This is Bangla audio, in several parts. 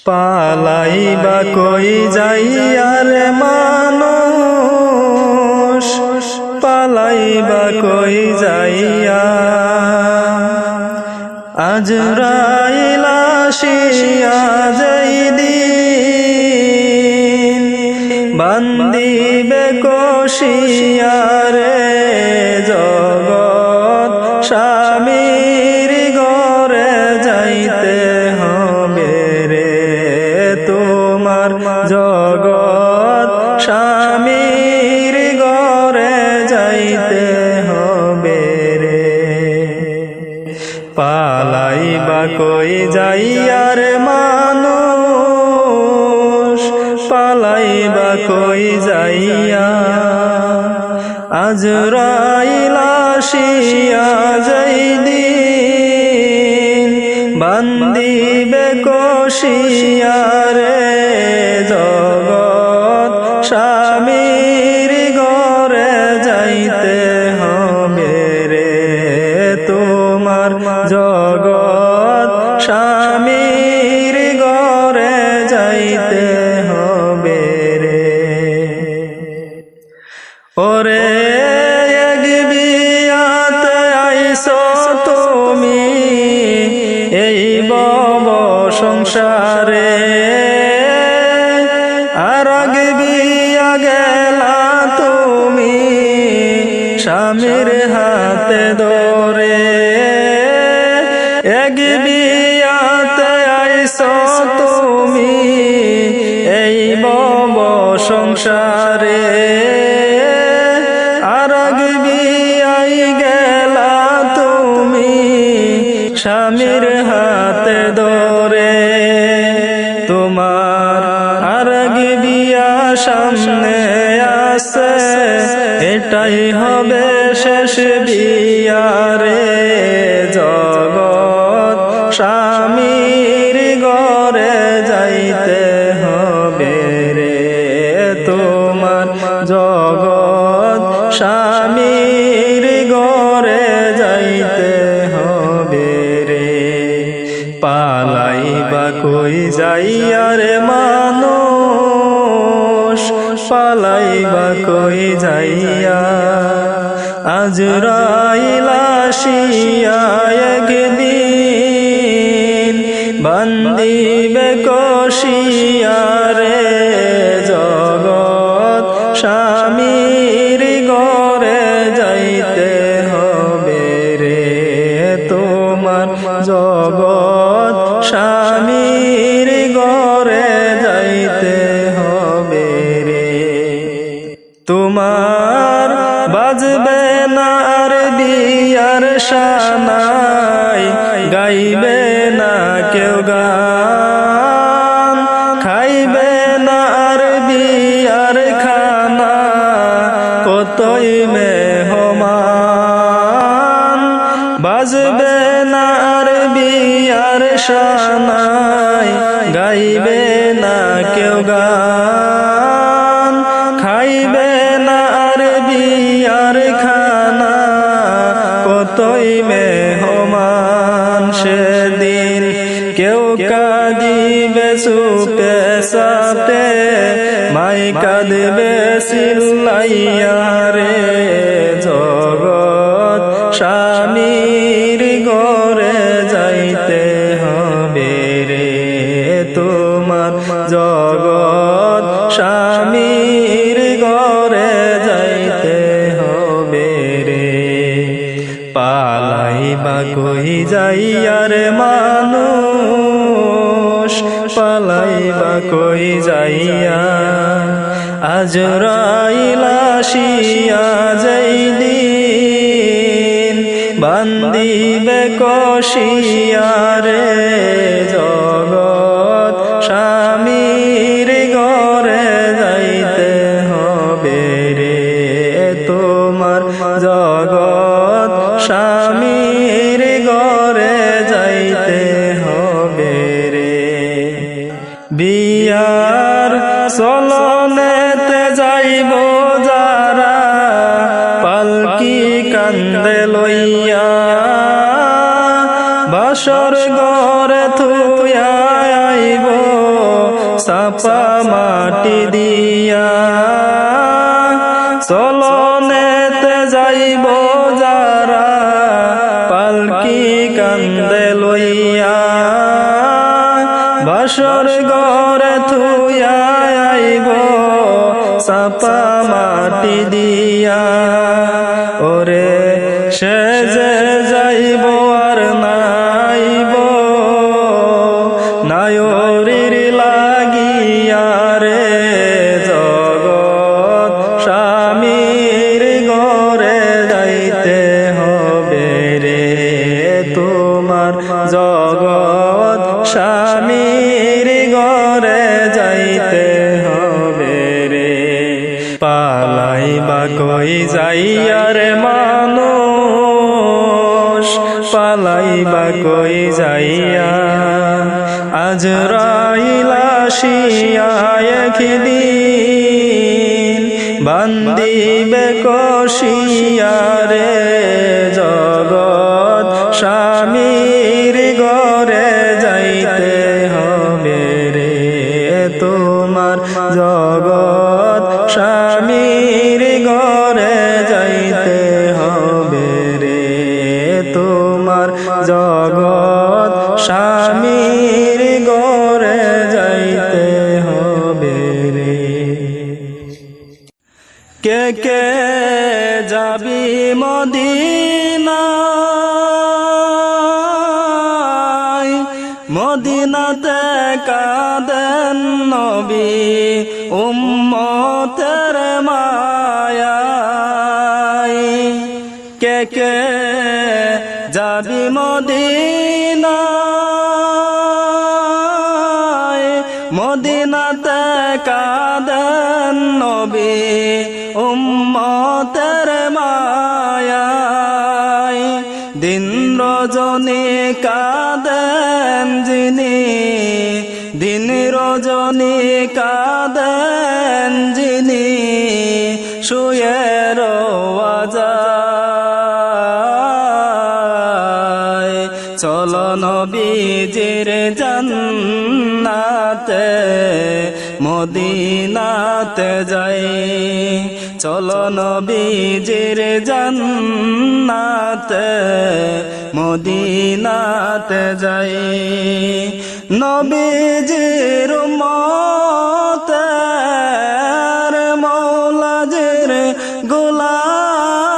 পালাইবা কই যাইয়ার মানুষ, পালাইবা কই যাইয়া, আজরাইল আসিয়া যেদিন বান্দিবে কষিয়া রে জগৎ স্বামীর ঘরে যাইতে হবে রে তোমার, জগৎ স্বামীর ঘরে যাইতে হবে রে। পালাইবা কই যাইয়ার মানুষ, পালাইবা কই যাইয়া, আজরাইল আসিয়া যেদিন বান্দিবে কষিয়া রে জগৎ স্বামীর ঘরে যাইতে হবে রে তোমার, জগৎ স্বামীর ঘরে যাইতে হবে রে। ওরে এক বিয়াতে আইছো তুমি এই ভব সংসারে, আর এক বিয়া গেলা তুমি স্বামীর হাতে ধরে, এক বিয়াতে আইছো তুমি এই ভব সংসারে, আর এক বিয়াই গেলা তুমি স্বামীর হাতে ধরে। তোমার আর এক বিয়া সামনে আছে, এটাই হবে শেষ বিয়া রে জগৎ স্বামীর ঘরে যাইতে হবে রে তোমার, জগৎ স্বামীর ঘরে যাইতে হবে রে। পালাইবা কই যাইয়ার মানুষ, পালাইবা কই যাইয়া, আজরাইল আসিয়া একদিন বান্দিবে কষিয়া রে জগৎ স্বামীর ঘরে যাইতে হবে রে তোমার, জগৎ স্বামীর ঘরে যাইতে হবে রে। তোমার বাজবে না আর বিয়ার শানাই, গাইবে না কেউ গান, খাইবে না আর বিয়ার খানা কতই মেহমান, বাজবে না আর বিয়ার শানাই, গাইবে না কেউ গান, খাইবে না আর বিয়ার খানা কতই মেহমান। সেদিন কেউ কাঁদিবে চুপে চাপে, মাই কাঁদবে চিল্লাইয়া রে জগৎ স্বামীর ঘরে যাইতে হবে রে তোমার, জগৎ স্বামীর ঘরে যাইতে হবে রে। পালাইবা কই যাইয়ার মানুষ, পালাইবা কই যাইয়া, আজরাইল আসিয়া যেদিন বান্দিবে কষিয়া রে জগৎ স্বামীর ঘরে যাইতে হবে রে তোমার, জগৎ স্বামীর ঘরে যাইতে হবে রে। বিয়ার চলনেতে যাইব যারা পালকি কান্দে লইয়া, বাসর ঘরে থুয়া আইব সাপা মাটি দিয়া চলনেতে যাইব যারা পালকি কান্দে লইয়া বাসর ঘরে থুইয়া আইব সাপা মাটি দিয়া ওরে সে যে যাইব আর নাইব নায়রির লাগিয়া রে জগৎ স্বামীর ঘরে যাইতে হবে রে তোমার জগৎ স্বামীর ঘরে যাইতে হবে রে পালাইবা কই যাইয়া রে মানুষ পালাইবা কই যাইয়া আজরাইল আসিয়া একদিন বান্দিবে কষিয়া রে জগৎ স্বামীর ঘরে যাইতে হবে রে তোমার জগৎ স্বামীর ঘরে যাইতে হবে রে তোমার জগৎ স্বামীর ঘরে যাইতে হবে রে কে কে যাবি মদিনায় মদিনাতে কাঁদেন নবী উম্মতের মায়ায় কে কে যাবি মদিনায় মদিনাতে কাঁদেন নবী উম্মতের মায়ায় দিন রজনী কাঁদেন যিনি দিন রজনী কাঁদেন যিনি শুয়ে রোয়া যায় চলো নবীজির জান্নাতে মদিনাতে যাই চলো নবীজির জান্নাতে মদিনাতে যাই নবীজির উম্মতের মৌলাজির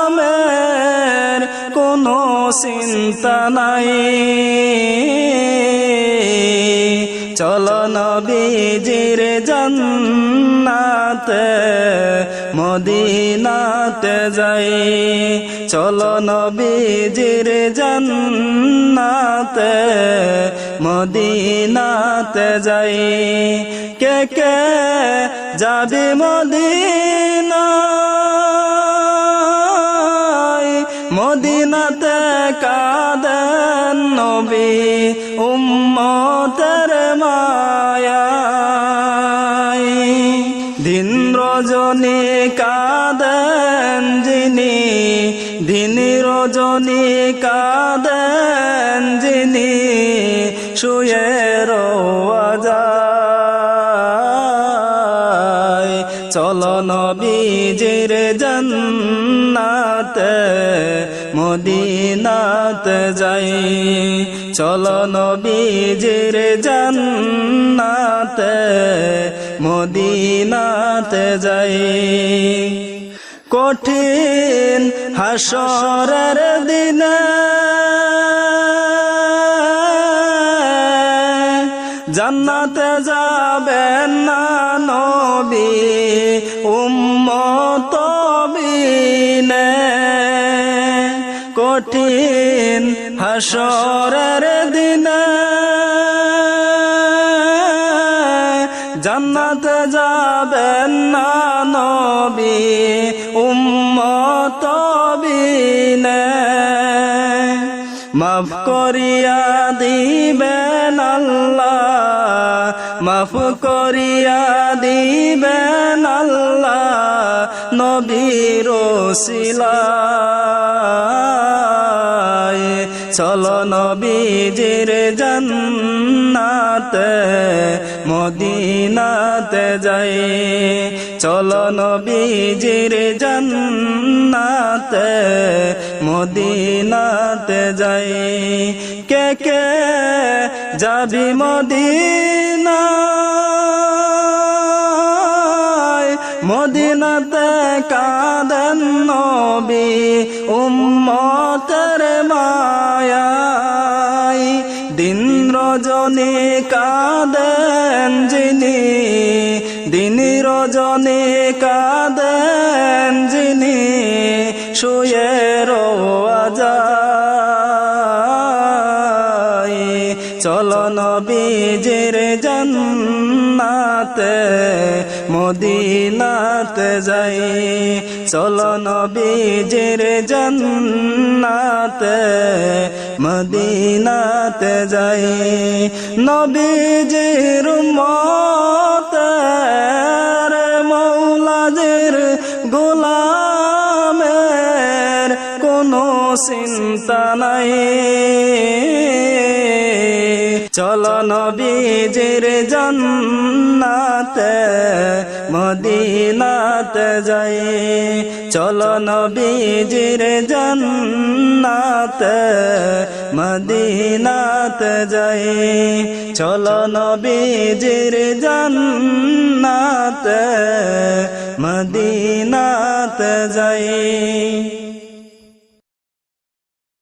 গোলামের কোনো চিন্তা নাই চলো নবীজির জান্নাতে মদিনাতে যাই চলো নবীজির জান্নাতে মদিনাতে যাই কে কে যাবি মদিনায় মদিনাতে কাঁদেন নবী উম্মতের মায়ায় দিন রজনী কাঁদেন যিনি দিন রজনী কাঁদেন যিনি শুয়ে রোয়া যায় চলো নবীজির জান্নাতে মদিনাতে যাই চলো নবীজির জান্নাতে মদিনাতে যাই কঠিন হাসরের দিনে জান্নাতে যাবেন না নবী উম্মত বিনে কঠিন হাসরের দিনে জান্নাতে যাবেন না নবী উম্মত বিনে মাফ করিয়া দিবেন আল্লাহ মাফ করিয়া দিবেন আল্লাহ নবীর ওসিলায় চলো নবীজির জান্নাতে জান্নাতে মদিনাতে যাই চলো নবীজির জান্নাতে মদিনাতে যাই কে কে যাবি মদিনা মদিনাতে কাঁদেন নবী উম্মতের মায়ায় দিন রজনী কাঁদেন যিনি দিন রজনী কাঁদেন যিনি শুয়ে রোয়া যায় চলো নবীজির জান্নাতে মদিনাতে যাই চলো নবীজির জান্নাতে মদিনাতে যাই নবীজির উম্মতের মৌলাদের গোলামের কোনো চিন্তা নাই চলো নবীজির জান্নাতে মদিনাতে যাই চলো নবীজির জান্নাতে মদিনাতে যাই চলো নবীজির জান্নাতে মদিনাতে যাই